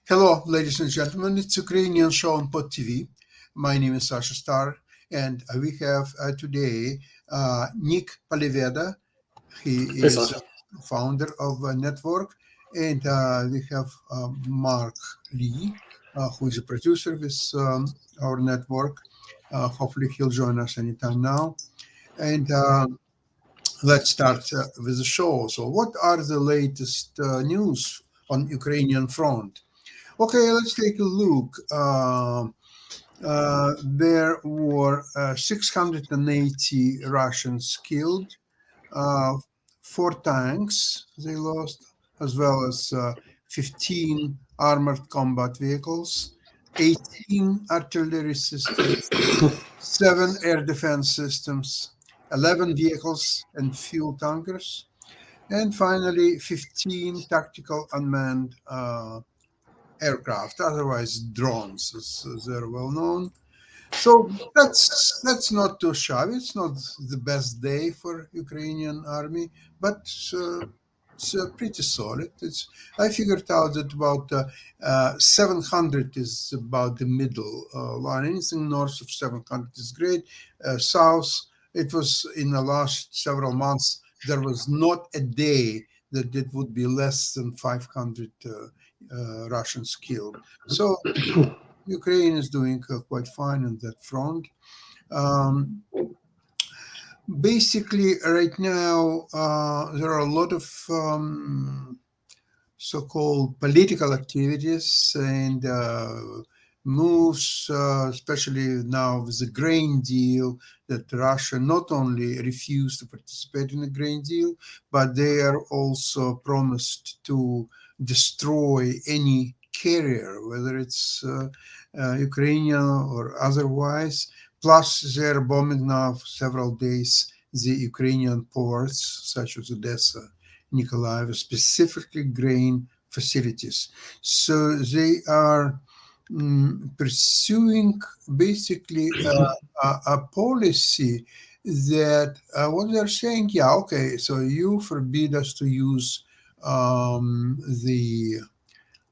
Hello, ladies and gentlemen. It's Ukrainian show on Pod TV. My name is Sasha Star, and we have today Nick Paliveda. He Hey, is Sasha. founder of Network, and we have Mark Lee, who is a producer with our network. Hopefully, he'll join us anytime now. And let's start with the show. So, what are the latest news on Ukrainian front? Okay, let's take a look. There were 680 Russians killed, uh, 4 tanks they lost, as well as 15 armored combat vehicles, 18 artillery systems, 7 air defense systems, 11 vehicles and fuel tankers, and finally 15 tactical unmanned aircraft, otherwise drones, as they're well known. So that's not too shabby. It's not the best day for Ukrainian army, but it's pretty solid. I figured out that about 700 is about the middle line. Anything north of 700 is great. South, it was in the last several months, there was not a day that it would be less than 500 Russians killed. So Ukraine is doing quite fine on that front. Um, Basically, right now, there are a lot of so-called political activities and moves, especially now with the grain deal, that Russia not only refused to participate in the grain deal, but they are also promised to destroy any carrier, whether it's Ukrainian or otherwise. Plus, they're bombing now for several days the Ukrainian ports, such as Odessa, Nikolaev, specifically grain facilities. So they are pursuing basically a policy that what they're saying, yeah, okay, so you forbid us to use the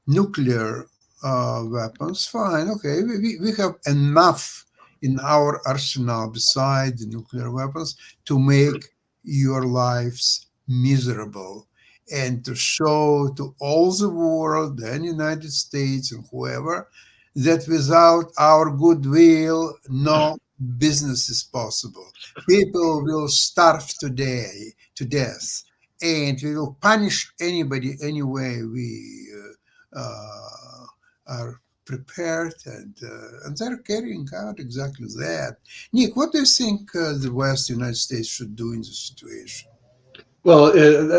nuclear weapons, fine, okay, we have enough in our arsenal beside the nuclear weapons to make your lives miserable and to show to all the world and United States and whoever that without our goodwill no business is possible. People will starve today to death, and we will punish anybody any way we are prepared, and they're carrying out exactly that. Nick, what do you think the West, United States, should do in this situation? Well,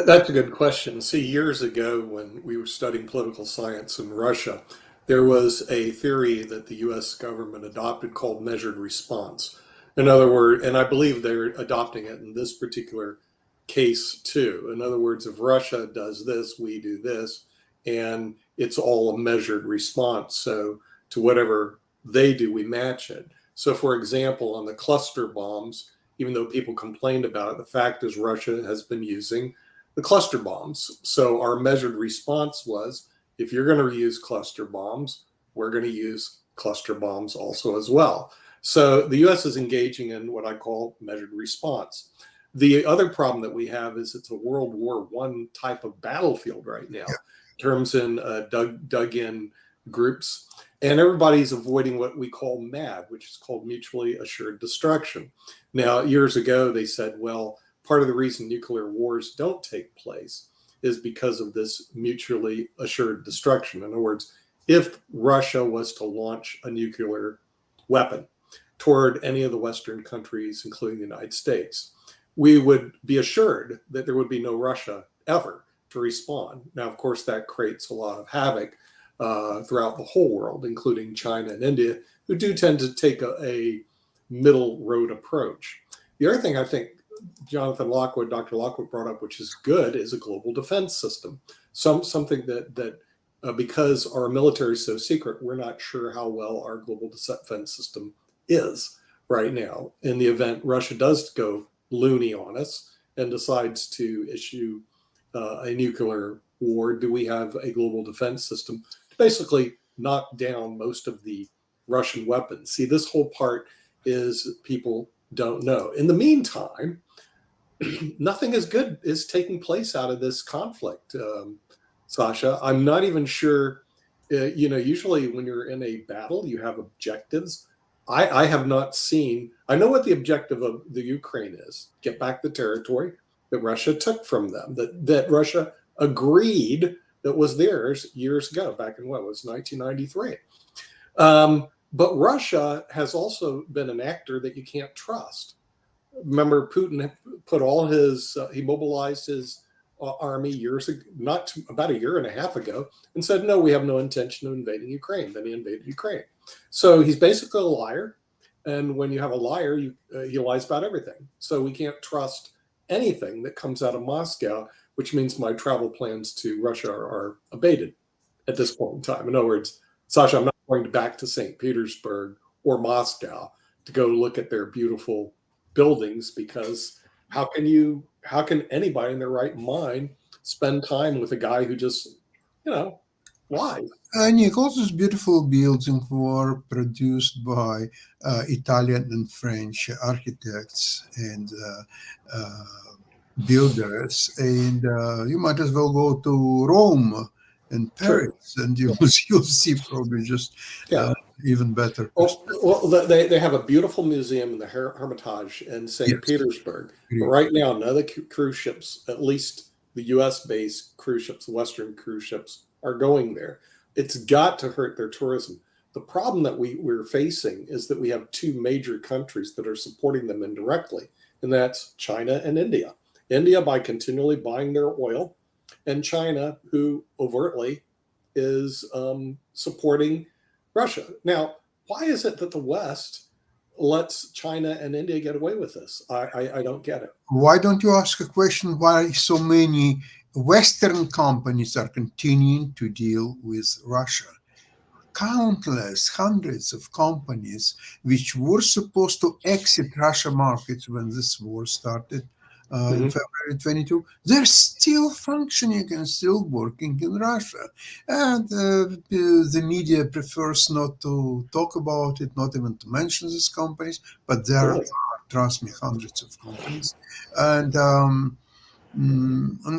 that's a good question. See, years ago when we were studying political science in Russia, there was a theory that the US government adopted called measured response. In other words, and I believe they're adopting it in this particular case too. In other words, if Russia does this, we do this, and it's all a measured response. So to whatever they do, we match it. So, for example, on the cluster bombs, even though people complained about it, the fact is Russia has been using the cluster bombs. So our measured response was, if you're going to use cluster bombs, we're going to use cluster bombs also as well. So the US is engaging in what I call measured response. The other problem that we have is it's a World War I type of battlefield right now, in terms in dug in groups. And everybody's avoiding what we call MAD, which is called mutually assured destruction. Now, years ago, they said, well, part of the reason nuclear wars don't take place is because of this mutually assured destruction. In other words, if Russia was to launch a nuclear weapon toward any of the Western countries, including the United States, we would be assured that there would be no Russia ever to respond. Now, of course, that creates a lot of havoc throughout the whole world, including China and India, who do tend to take a middle road approach. The other thing I think Jonathan Lockwood, Dr. Lockwood brought up, which is good, is a global defense system. Something that because our military is so secret, we're not sure how well our global defense system is right now. In the event Russia does go loony on us and decides to issue a nuclear war, do we have a global defense system to basically knock down most of the Russian weapons? See, this whole part is people don't know. In the meantime, nothing as good is taking place out of this conflict, Sasha. I'm not even sure. Usually when you're in a battle, you have objectives. I have not seen. I know what the objective of the Ukraine is: get back the territory that Russia took from them, that Russia agreed that was theirs years ago, back in what was 1993. But Russia has also been an actor that you can't trust. Remember, Putin put all his, he mobilized his army about a year and a half ago, and said, no, we have no intention of invading Ukraine. Then he invaded Ukraine. So he's basically a liar. And when you have a liar, he lies about everything. So we can't trust anything that comes out of Moscow, which means my travel plans to Russia are abated at this point in time. In other words, Sasha, I'm not going back to St. Petersburg or Moscow to go look at their beautiful buildings, because how can anybody in their right mind spend time with a guy who just, lies? Nick, all those beautiful buildings were produced by Italian and French architects and builders, and you might as well go to Rome and Paris, and you'll see probably just even better. Well, they have a beautiful museum in the Hermitage in St. Petersburg. But right now, none of the cruise ships, at least the U.S.-based cruise ships, the Western cruise ships, are going there. It's got to hurt their tourism. The problem that we're facing is that we have two major countries that are supporting them indirectly, and that's China and India. India by continually buying their oil, and China, who overtly is supporting Russia. Now, why is it that the West lets China and India get away with this? I don't get it. Why don't you ask a question why so many Western companies are continuing to deal with Russia? Countless, hundreds of companies which were supposed to exit Russia markets when this war started in February 22, they're still functioning and still working in Russia. And the media prefers not to talk about it, not even to mention these companies, but there are, trust me, hundreds of companies. And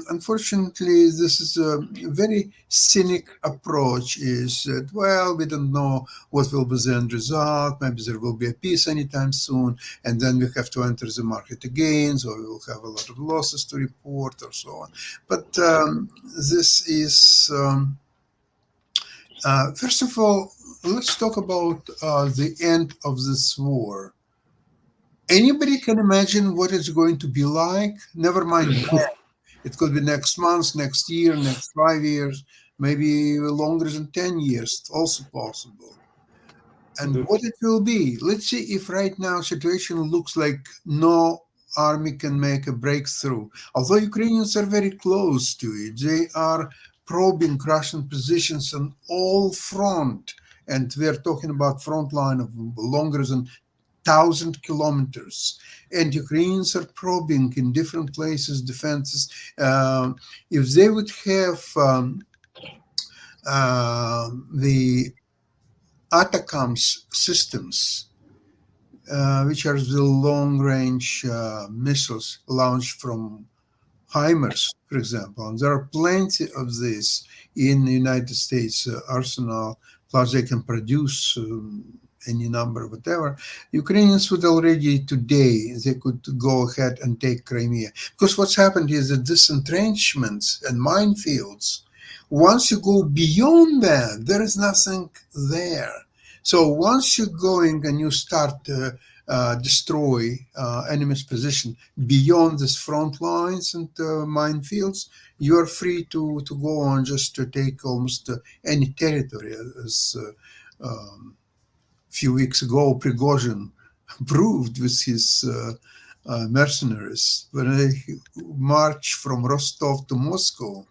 unfortunately, this is a very cynic approach, is that, well, we don't know what will be the end result. Maybe there will be a peace anytime soon, and then we have to enter the market again, so we will have a lot of losses to report or so on. But this is, first of all, let's talk about the end of this war. Anybody can imagine what it's going to be like? Never mind when. It could be next month, next year, next 5 years, maybe longer than 10 years, also possible. And what it will be, let's see if right now situation looks like no army can make a breakthrough. Although Ukrainians are very close to it, they are probing Russian positions on all front. And we're talking about front line of longer than 1,000 kilometers, and Ukrainians are probing in different places defenses. If they would have the ATACMS systems, which are the long-range missiles launched from HIMARS, for example, and there are plenty of this in the United States arsenal, plus they can produce any number, whatever, Ukrainians would already today, they could go ahead and take Crimea. Because what's happened is that these entrenchments and minefields, once you go beyond that, there is nothing there. So once you're going and you start to destroy enemy's position beyond these front lines and minefields, you are free to go on just to take almost any territory, as few weeks ago, Prigozhin proved with his mercenaries when they marched from Rostov to Moscow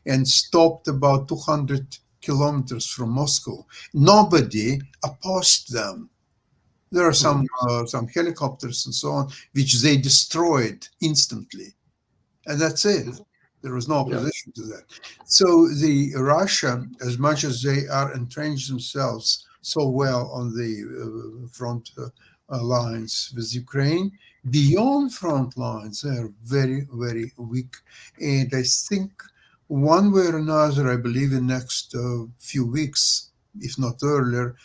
and stopped about 200 kilometers from Moscow. Nobody opposed them. There are some helicopters and so on, which they destroyed instantly, and that's it. There was no Yeah. opposition to that. So the Russia, as much as they are entrenched themselves so well on the front lines with Ukraine, beyond front lines, they are very, very weak. And I think one way or another, I believe in next few weeks, if not earlier,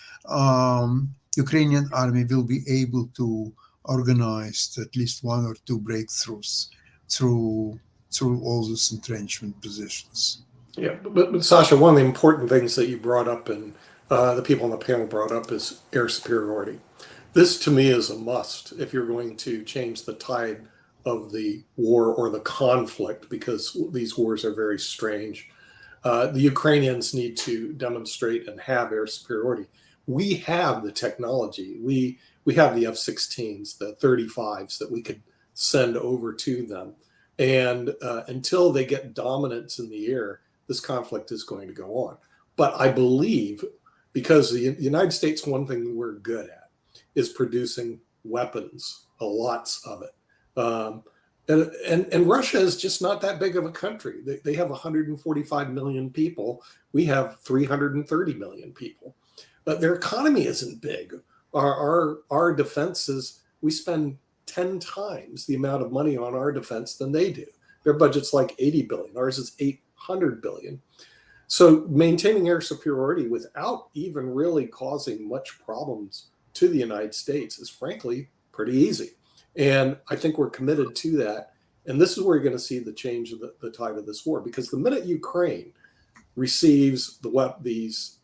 Ukrainian army will be able to organize at least one or two breakthroughs through all these entrenchment positions. Yeah, but Sasha, one of the important things that you brought up and the people on the panel brought up is air superiority. This, to me, is a must if you're going to change the tide of the war or the conflict, because these wars are very strange. The Ukrainians need to demonstrate and have air superiority. We have the technology. We have the F-16s, the 35s that we could send over to them. And until they get dominance in the air, this conflict is going to go on. But I believe, because the United States, one thing we're good at is producing weapons, lots of it. And Russia is just not that big of a country. They have 145 million people. We have 330 million people. But their economy isn't big. Our defenses, we spend 10 times the amount of money on our defense than they do. Their budget's like 80 billion. Ours is 800 billion. So maintaining air superiority without even really causing much problems to the United States is frankly pretty easy. And I think we're committed to that. And this is where you're going to see the change of the tide of this war, because the minute Ukraine receives these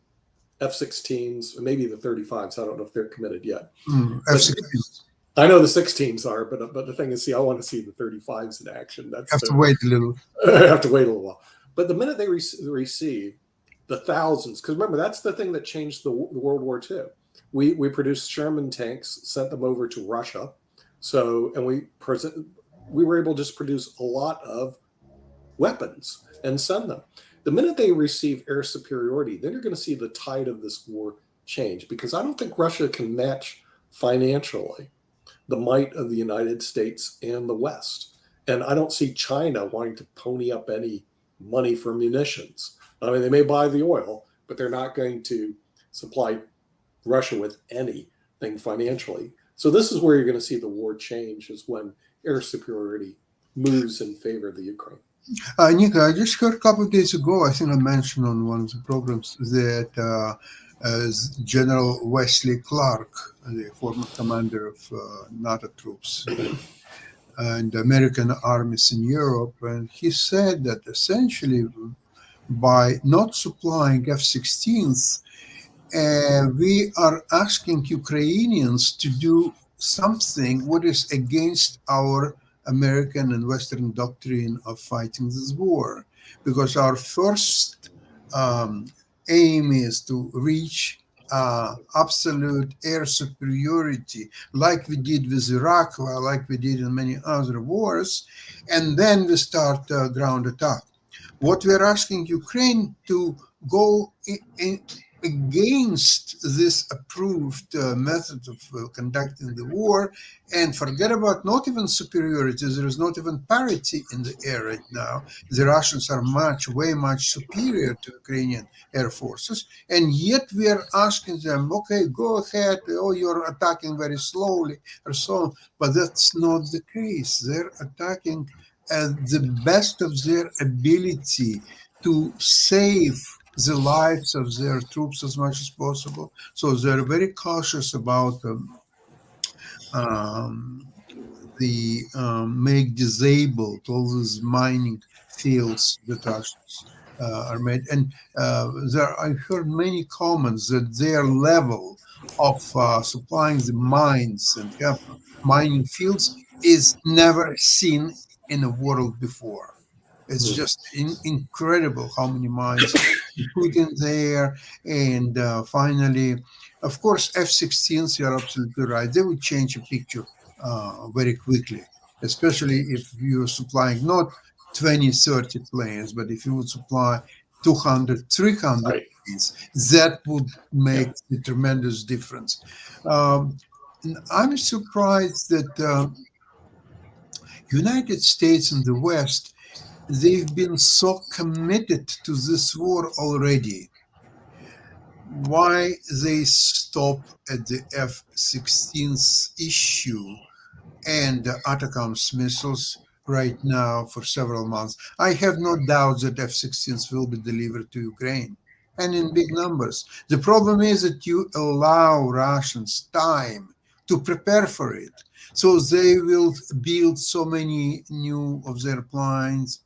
F-16s, maybe the 35s, I don't know if they're committed yet. F-16s. I know the 16s are, but the thing is, I want to see the 35s in action. Have to wait a little. I have to wait a little while. But the minute they receive the thousands, because remember, that's the thing that changed the World War II. We produced Sherman tanks, sent them over to Russia. So, and we were able to just produce a lot of weapons and send them. The minute they receive air superiority, then you're going to see the tide of this war change, because I don't think Russia can match financially the might of the United States and the West. And I don't see China wanting to pony up any money for munitions. I mean, they may buy the oil, but they're not going to supply Russia with anything financially. So this is where you're going to see the war change, is when air superiority moves in favor of the Ukraine. Nika, I just heard a couple of days ago, I think I mentioned on one of the programs, that General Wesley Clark, the former commander of NATO troops and American armies in Europe, and he said that essentially by not supplying F-16s, we are asking Ukrainians to do something what is against our American and Western doctrine of fighting this war, because our first aim is to reach absolute air superiority, like we did with Iraq, or like we did in many other wars, and then we start ground attack. What we're asking Ukraine to go against this approved method of conducting the war, and forget about not even superiority. There is not even parity in the air right now. The Russians are way much superior to Ukrainian air forces, and yet we are asking them, okay, go ahead, oh, you're attacking very slowly or so on. But that's not the case. They're attacking at the best of their ability to save the lives of their troops as much as possible. So they're very cautious about make disabled all these mining fields that are made. And I heard many comments that their level of supplying the mines and mining fields is never seen in the world before. It's just incredible how many mines put in there. And finally, of course, F-16s, you're absolutely right. They would change a picture very quickly. especially if you're supplying not 20, 30 planes, but if you would supply 200, 300 Right. planes, that would Yeah. make a tremendous difference. Um, and I'm surprised that United States and the West, they've been so committed to this war already. Why they stop at the F-16s issue and the ATACMS missiles right now for several months? I have no doubt that F-16s will be delivered to Ukraine and in big numbers. The problem is that you allow Russians time to prepare for it. So they will build so many new of their planes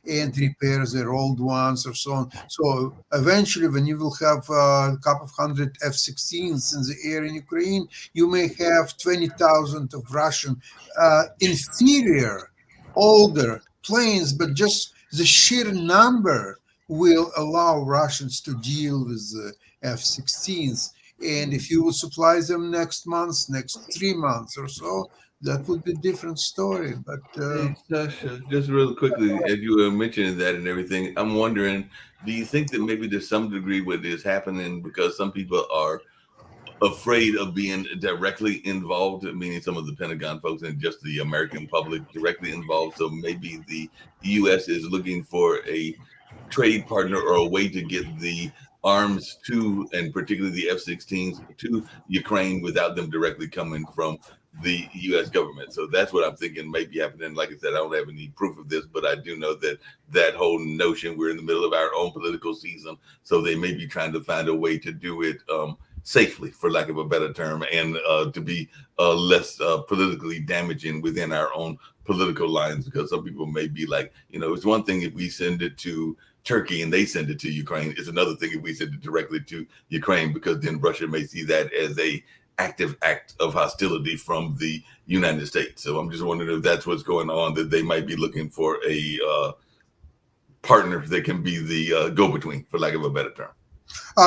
and repair their old ones or so on. So eventually, when you will have a couple of hundred F-16s in the air in Ukraine, you may have 20,000 of Russian inferior, older planes, but just the sheer number will allow Russians to deal with the F-16s. And if you will supply them next month, next 3 months or so, that would be a different story. But Hey, Sasha, just real quickly, as you were mentioning that and everything, I'm wondering, do you think that maybe there's some degree where this happening because some people are afraid of being directly involved, meaning some of the Pentagon folks and just the American public directly involved? So maybe the U.S. is looking for a trade partner or a way to get the arms to, and particularly the F-16s to Ukraine without them directly coming from the U.S. government. So that's what I'm thinking may be happening. Like I said, I don't have any proof of this, but I do know that that whole notion, we're in the middle of our own political season, so they may be trying to find a way to do it safely, for lack of a better term, and to be less politically damaging within our own political lines, because some people may be like, it's one thing if we send it to Turkey and they send it to Ukraine. It's another thing if we send it directly to Ukraine, because then Russia may see that as a active act of hostility from the United States. So I'm just wondering if that's what's going on, that they might be looking for a partner that can be the go-between, for lack of a better term.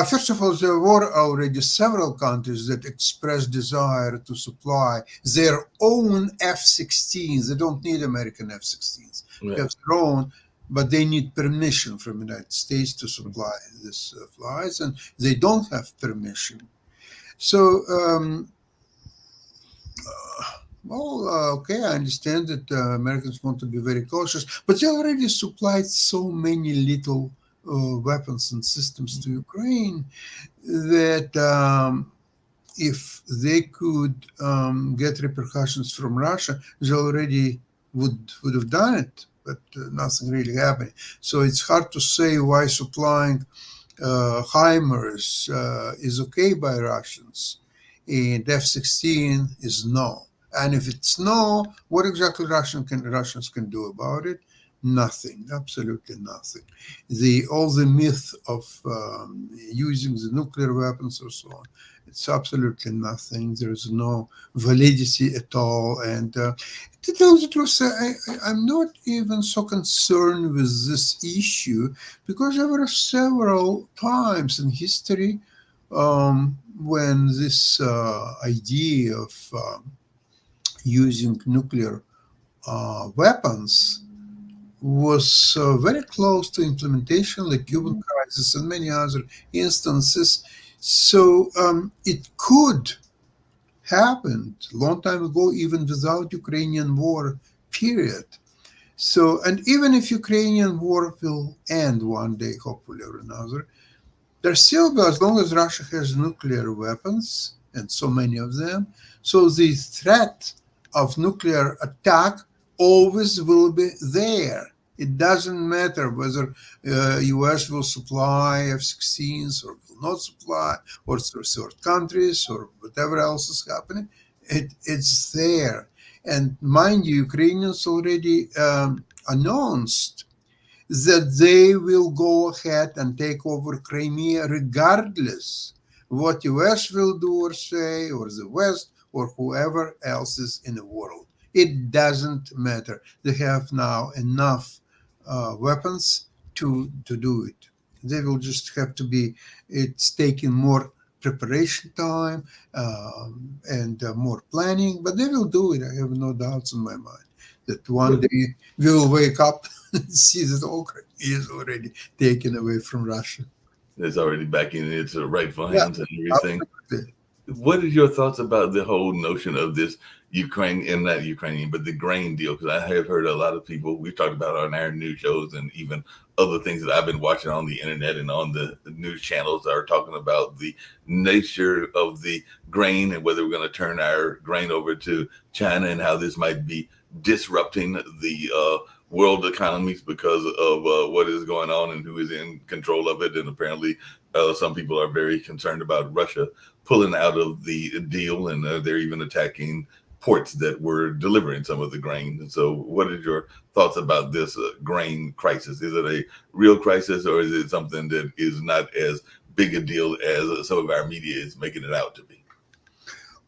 First of all, there were already several countries that expressed desire to supply their own F-16s. They don't need American F-16s. They have their own, but they need permission from the United States to supply these flights, and they don't have permission. So, okay, I understand that Americans want to be very cautious, but they already supplied so many little weapons and systems to Ukraine that if they could get repercussions from Russia, they already would have done it, but nothing really happened. So it's hard to say why supplying HIMARS is okay by Russians and F-16 is no. And if it's no, what exactly Russians can do about it? Nothing, absolutely nothing. All the myth of using the nuclear weapons or so on, it's absolutely nothing. There is no validity at all. And to tell the truth, I'm not even so concerned with this issue, because there were several times in history when this idea of using nuclear weapons was very close to implementation, like Cuban crisis and many other instances. So it could happen a long time ago, even without Ukrainian war, period. So, and even if Ukrainian war will end one day, hopefully or another, there still be, as long as Russia has nuclear weapons, and so many of them, so the threat of nuclear attack always will be there. It doesn't matter whether US will supply F-16s or will not supply, or through third countries or whatever else is happening. It's there. And mind you, Ukrainians already announced that they will go ahead and take over Crimea regardless what US will do or say, or the West, or whoever else is in the world. It doesn't matter. They have now enough weapons to do it. They will just have to be, it's taking more preparation time and more planning, but they will do it. I have no doubts in my mind that one day we will wake up and see that Ukraine is already taken away from Russia. It's already back in its rightful Yeah, hands and everything. absolutely. What is your thoughts about the whole notion of this Ukraine, and not Ukrainian, but the grain deal? Because I have heard a lot of people, we've talked about it on our news shows and even other things that I've been watching on the internet and on the news channels are talking about the nature of the grain and whether we're going to turn our grain over to China and how this might be disrupting the world economies because of what is going on and who is in control of it. And apparently some people are very concerned about Russia pulling out of the deal, and they're even attacking ports that were delivering some of the grain. And so what is your thoughts about this grain crisis? Is it a real crisis, or is it something that is not as big a deal as some of our media is making it out to be?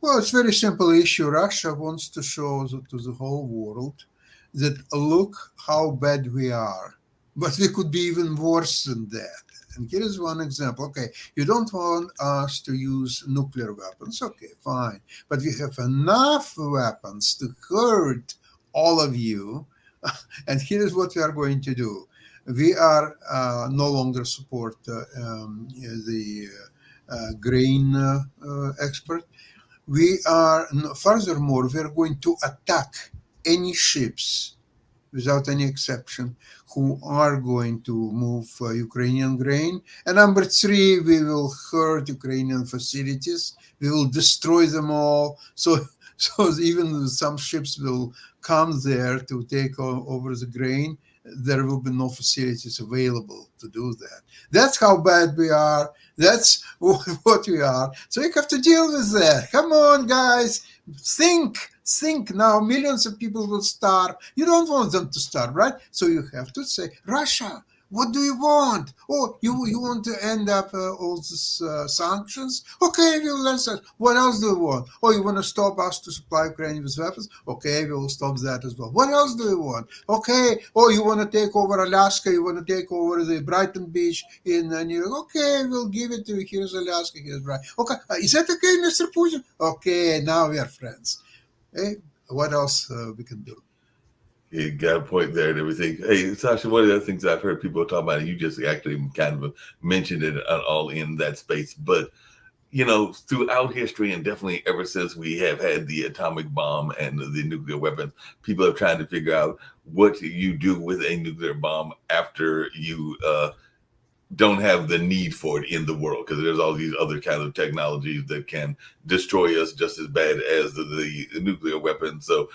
Well, it's a very simple issue. Russia wants to show to the whole world that look how bad we are, but we could be even worse than that. And here is one example. Okay, you don't want us to use nuclear weapons. Okay, fine. But we have enough weapons to hurt all of you. And here's what we are going to do. We are no longer support the grain export. We are, furthermore, we are going to attack any ships, without any exception, who are going to move Ukrainian grain. And number three, we will hurt Ukrainian facilities. We will destroy them all. So even some ships will come there to take over the grain. There will be no facilities available to do that. That's how bad we are. That's what we are. So you have to deal with that. Come on, guys. Think now. Millions of people will starve. You don't want them to starve, right? So you have to say, Russia, what do you want? Oh, you want to end up all these sanctions? Okay, we'll answer. What else do you want? Oh, you want to stop us to supply Ukraine with weapons? Okay, we will stop that as well. What else do you want? Okay. Oh, you want to take over Alaska? You want to take over the Brighton Beach in New York? Okay, we'll give it to you. Here's Alaska. Here's Brighton. Okay, is that okay, Mr. Putin? Okay, now we are friends. Hey, what else we can do? You got a point there and everything. Hey, Sasha, one of the other things I've heard people talk about, and you just actually kind of mentioned it all in that space, but throughout history and definitely ever since we have had the atomic bomb and the nuclear weapons, people have tried to figure out what you do with a nuclear bomb after you don't have the need for it in the world, because there's all these other kinds of technologies that can destroy us just as bad as the nuclear weapons. So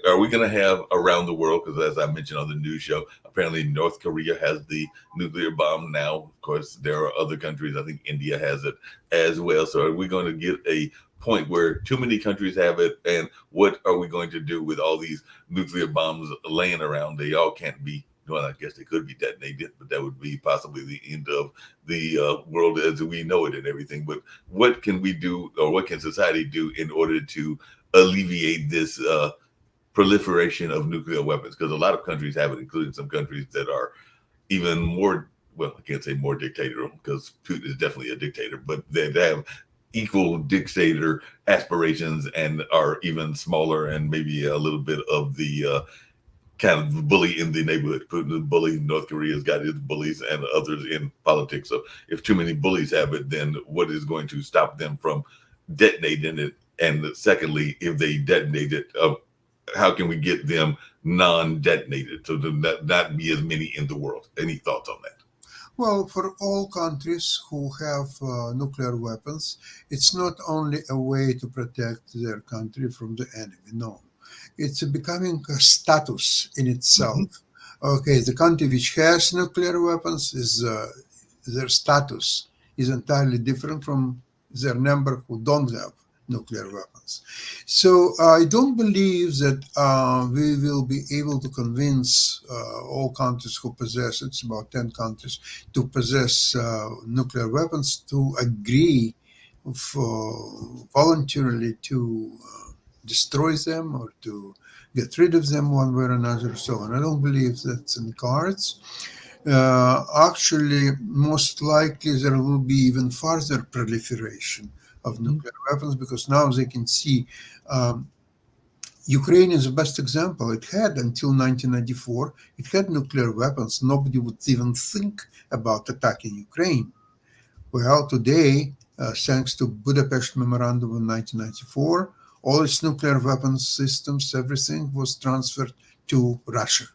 are we going to have around the world, because as I mentioned on the news show, apparently North Korea has the nuclear bomb now. Of course, there are other countries. I think India has it as well. So are we going to get a point where too many countries have it? And what are we going to do with all these nuclear bombs laying around? They all can't be, well, I guess they could be detonated, but that would be possibly the end of the world as we know it and everything. But what can we do, or what can society do in order to alleviate this proliferation of nuclear weapons? Because a lot of countries have it, including some countries that are even more, well, I can't say more dictatorial, because Putin is definitely a dictator, but they have equal dictator aspirations and are even smaller, and maybe a little bit of the kind of bully in the neighborhood. Putin is bully. North Korea's got its bullies and others in politics. So if too many bullies have it, then what is going to stop them from detonating it? And secondly, if they detonate it, how can we get them non-detonated so that not be as many in the world? Any thoughts on that? Well, for all countries who have nuclear weapons, it's not only a way to protect their country from the enemy. No, it's becoming a status in itself. Mm-hmm. Okay, the country which has nuclear weapons is their status is entirely different from their number who don't have nuclear weapons. So I don't believe that we will be able to convince all countries who possess, it's about 10 countries, to possess nuclear weapons to agree voluntarily to destroy them or to get rid of them one way or another, so on. I don't believe that's in the cards. Actually, most likely there will be even further proliferation of nuclear weapons because now they can see um, Ukraine is the best example. It had until 1994, it had nuclear weapons. Nobody would even think about attacking Ukraine. Well, today, thanks to Budapest Memorandum of 1994, all its nuclear weapons systems, everything was transferred to Russia.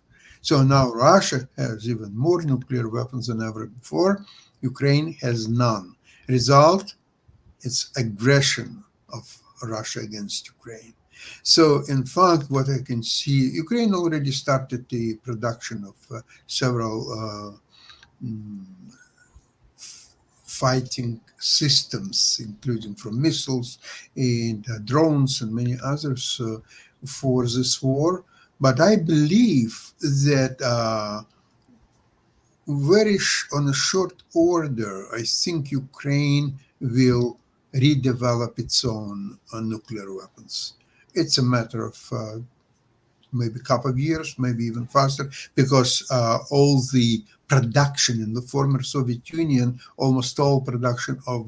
So now Russia has even more nuclear weapons than ever before. Ukraine has none. Result, it's aggression of Russia against Ukraine. So, in fact, what I can see, Ukraine already started the production of several mm, fighting systems, including from missiles and drones and many others for this war. But I believe that on a short order, I think Ukraine will redevelop its own nuclear weapons. It's a matter of maybe a couple of years, maybe even faster, because all the production in the former Soviet Union, almost all production of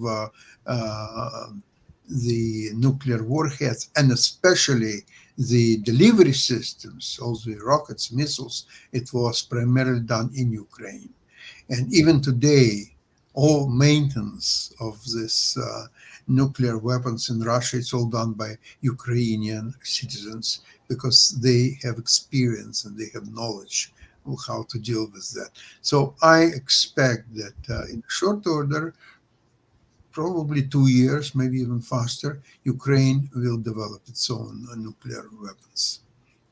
the nuclear warheads, and especially the delivery systems, all the rockets, missiles, it was primarily done in Ukraine. And even today, all maintenance of this nuclear weapons in Russia, it's all done by Ukrainian citizens because they have experience and they have knowledge of how to deal with that. So I expect that in short order, probably 2 years, maybe even faster, Ukraine will develop its own nuclear weapons.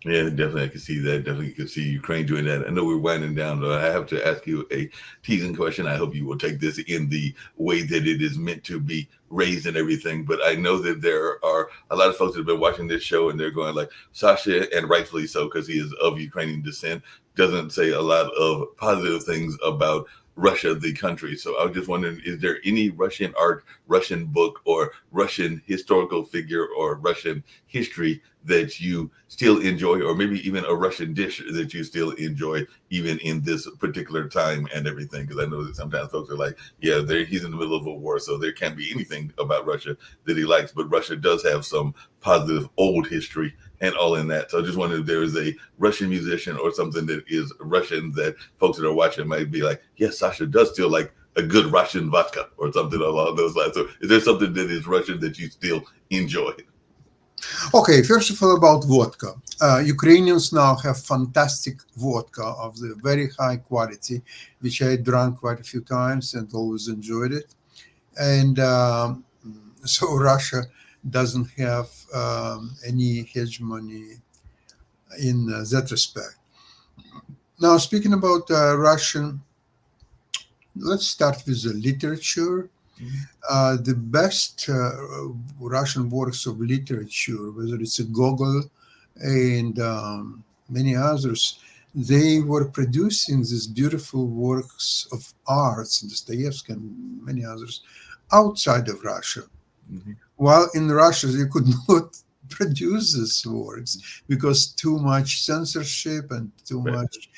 Yeah, definitely. I can see that. Definitely can see Ukraine doing that. I know we're winding down, though. I have to ask you a teasing question. I hope you will take this in the way that it is meant to be raised and everything. But I know that there are a lot of folks that have been watching this show and they're going like, Sasha, and rightfully so, because he is of Ukrainian descent, doesn't say a lot of positive things about Russia, the country. So I was just wondering, is there any Russian art, Russian book, or Russian historical figure or Russian history that you still enjoy, or maybe even a Russian dish that you still enjoy, even in this particular time and everything? Because I know that sometimes folks are like, yeah, he's in the middle of a war, so there can't be anything about Russia that he likes. But Russia does have some positive old history and all in that. So I just wondered if there is a Russian musician or something that is Russian that folks that are watching might be like, yes, Sasha does still like a good Russian vodka or something along those lines. So is there something that is Russian that you still enjoy? Okay, first of all, about vodka. Ukrainians now have fantastic vodka of the very high quality, which I drank quite a few times and always enjoyed it. And so Russia doesn't have any hegemony in that respect. Now, speaking about Russian, let's start with the literature. The best Russian works of literature, whether it's a Gogol and many others, they were producing these beautiful works of arts, Dostoevsky and many others, outside of Russia. Mm-hmm. While in Russia, they could not produce these works because too much censorship and too much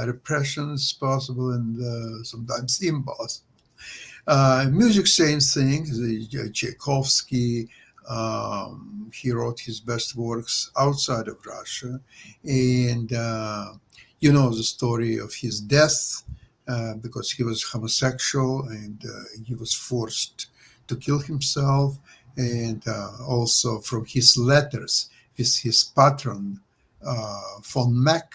repression is possible and sometimes impossible. Music, same thing. Tchaikovsky, he wrote his best works outside of Russia. And you know the story of his death because he was homosexual and he was forced to kill himself. And also from his letters with his patron, von Meck,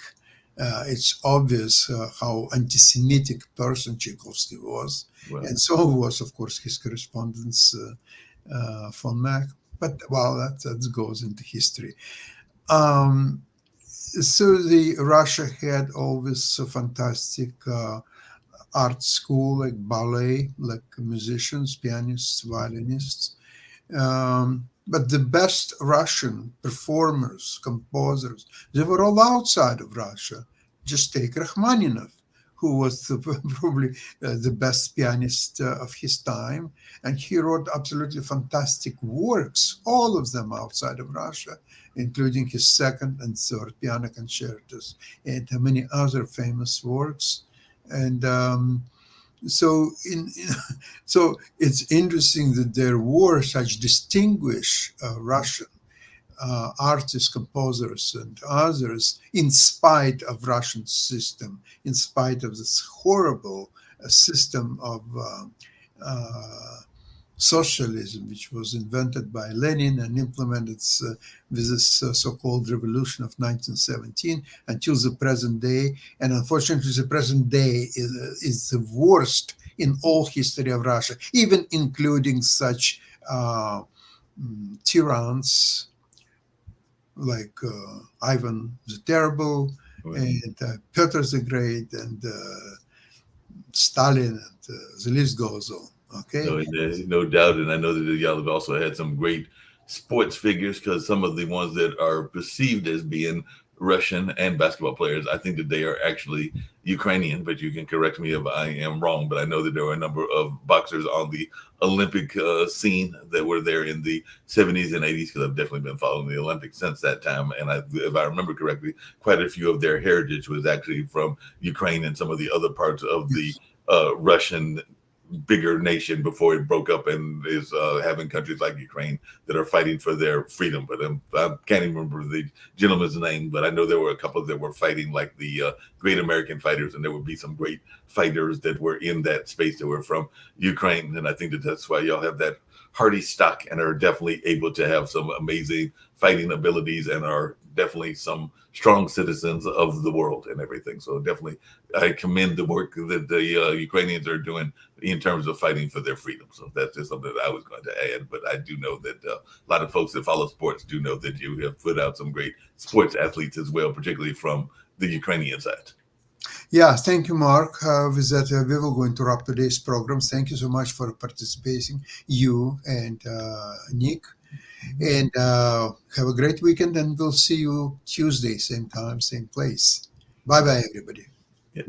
it's obvious how anti-Semitic person Tchaikovsky was. Wow. And so was, of course, his correspondence von Meck. But, well, that goes into history. So the Russia had always a fantastic art school, like ballet, like musicians, pianists, violinists. But the best Russian performers, composers, they were all outside of Russia. Just take Rachmaninoff, who was probably the best pianist of his time. And he wrote absolutely fantastic works, all of them outside of Russia, including his second and third piano concertos and many other famous works. And so so it's interesting that there were such distinguished Russian artists, composers, and others, in spite of Russian system, in spite of this horrible system of socialism, which was invented by Lenin and implemented with this so-called revolution of 1917 until the present day. And unfortunately, the present day is the worst in all history of Russia, even including such tyranns like Ivan the Terrible and Peter the Great and Stalin, and the list goes on. Okay. No doubt, and I know that y'all have also had some great sports figures, because some of the ones that are perceived as being Russian and basketball players, I think that they are actually Ukrainian, but you can correct me if I am wrong. But I know that there were a number of boxers on the Olympic scene that were there in the 70s and 80s, because I've definitely been following the Olympics since that time. And if I remember correctly, quite a few of their heritage was actually from Ukraine and some of the other parts of the Russian bigger nation before it broke up and is having countries like Ukraine that are fighting for their freedom. But I can't even remember the gentleman's name, but I know there were a couple that were fighting like the Great American Fighters, and there would be some great fighters that were in that space that were from Ukraine. And I think that that's why y'all have that hardy stock and are definitely able to have some amazing fighting abilities and are definitely some strong citizens of the world and everything. So definitely I commend the work that the Ukrainians are doing in terms of fighting for their freedom. So that's just something that I was going to add. But I do know that a lot of folks that follow sports do know that you have put out some great sports athletes as well, particularly from the Ukrainian side. Yeah, thank you, Mark. With that, we will go into wrap today's program. Thank you so much for participating, you and Nick. And have a great weekend, and we'll see you Tuesday, same time, same place. Bye-bye, everybody. Yeah.